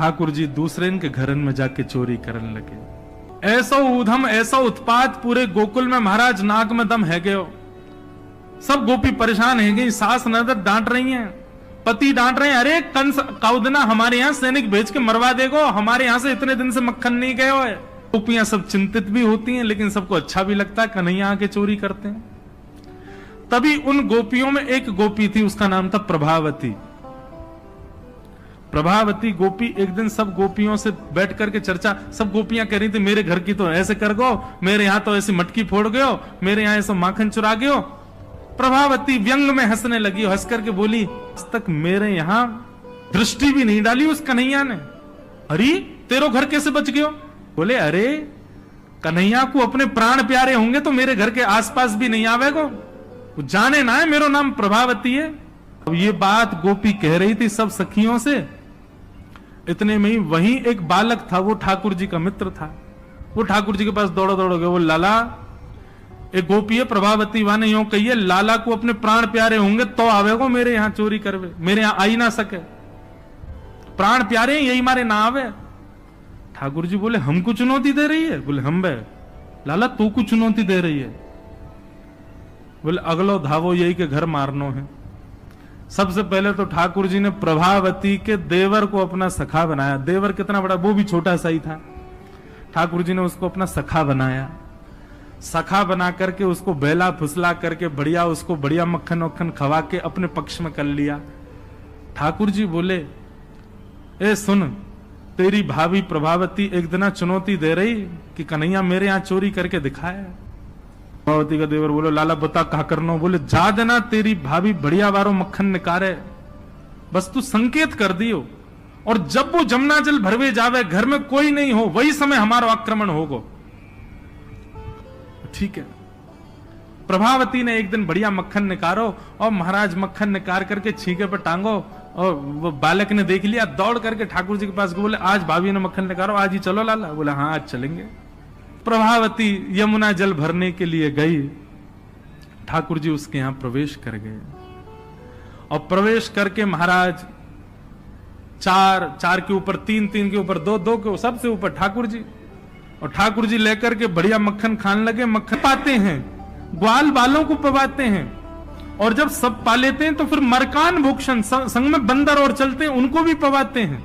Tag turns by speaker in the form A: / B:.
A: ठाकुर जी दूसरे के घरन में जाके चोरी करने लगे। ऐसा ऊधम ऐसा उत्पात पूरे गोकुल में, महाराज नाक में दम है गयो। सब गोपी परेशान है गई, सास नजर डांट रही हैं, पति डांट रहे हैं, अरे कंस कौदना हमारे यहाँ सैनिक भेज के मरवा देगो, हमारे यहाँ से इतने दिन से मक्खन नहीं गयो है। गोपियां सब चिंतित भी होती हैं, लेकिन सबको अच्छा भी लगता है, कन्हैया आके चोरी करते हैं। तभी उन गोपियों में एक गोपी थी, उसका नाम था प्रभावती। प्रभावती गोपी एक दिन सब गोपियों से बैठ करके चर्चा, सब गोपियां कह रही थी मेरे घर की तो ऐसे कर गो, मेरे यहां तो ऐसी मटकी फोड़ गयो, मेरे यहां ऐसा माखन चुरा गयो। प्रभावती व्यंग में हंसने लगी, हंस करके बोली आज तक मेरे यहां दृष्टि भी नहीं डाली उस कन्हैया ने। अरे तेरो घर कैसे बच गयो? बोले अरे कन्हैया को अपने प्राण प्यारे होंगे तो मेरे घर के आसपास भी नहीं आवेगो, वो जाने ना है मेरा नाम प्रभावती है। अब ये बात गोपी कह रही थी सब सखियों से, इतने में ही वहीं एक बालक था, वो ठाकुर जी का मित्र था। वो ठाकुर जी के पास दौड़ा दौड़ गया, वो लाला एक गोपी है प्रभावती वाने यूं कहिए, लाला को अपने प्राण प्यारे होंगे तो आवेगो मेरे यहां चोरी करवे, मेरे यहां आई ना सके, प्राण प्यारे यही मारे ना आवे। ठाकुर जी बोले हमको चुनौती दे रही है? बोले हम बे लाला तू को चुनौती दे रही है? बोले अगलो धावो यही के घर मारनो है। सबसे पहले तो ठाकुर जी ने प्रभावती के देवर को अपना सखा बनाया। देवर कितना बड़ा, वो भी छोटा सा ही था। ठाकुर जी ने उसको अपना सखा बनाया। सखा बना करके उसको बेला फुसला करके बढ़िया उसको बढ़िया मक्खन वक्खन खवा के अपने पक्ष में कर लिया। ठाकुर जी बोले ए सुन, तेरी भाभी प्रभावती एक दिन चुनौती दे रही कि कन्हैया मेरे यहां चोरी करके दिखाया। प्रभावती का देवर बोलो लाला बता कहा करनो? बोले जा देना तेरी भाभी बढ़िया वारो मक्खन निकारे, बस तू संकेत कर दियो, और जब वो जमुना जल भरवे जावे घर में कोई नहीं हो वही समय हमारा आक्रमण होगो। ठीक है। प्रभावती ने एक दिन बढ़िया मक्खन निकारो और महाराज मक्खन निकाल करके छींके पर टांगो, और वो बालक ने देख लिया, दौड़ करके ठाकुर जी के पास बोले आज भाभी ने मक्खन निकालो, आज ही चलो लाला। बोला हाँ आज चलेंगे। प्रभावती यमुना जल भरने के लिए गई। ठाकुर जी उसके यहां प्रवेश कर गए, और प्रवेश करके महाराज चार चार के ऊपर तीन, तीन के ऊपर दो, दो के सबसे ऊपर ठाकुर जी, और ठाकुर जी लेकर के बढ़िया मक्खन खाने लगे। मक्खन पाते हैं, ग्वाल बालों को पवाते हैं, और जब सब पा लेते हैं तो फिर मरकान भूषण संग में बंदर और चलते हैं उनको भी पवाते हैं।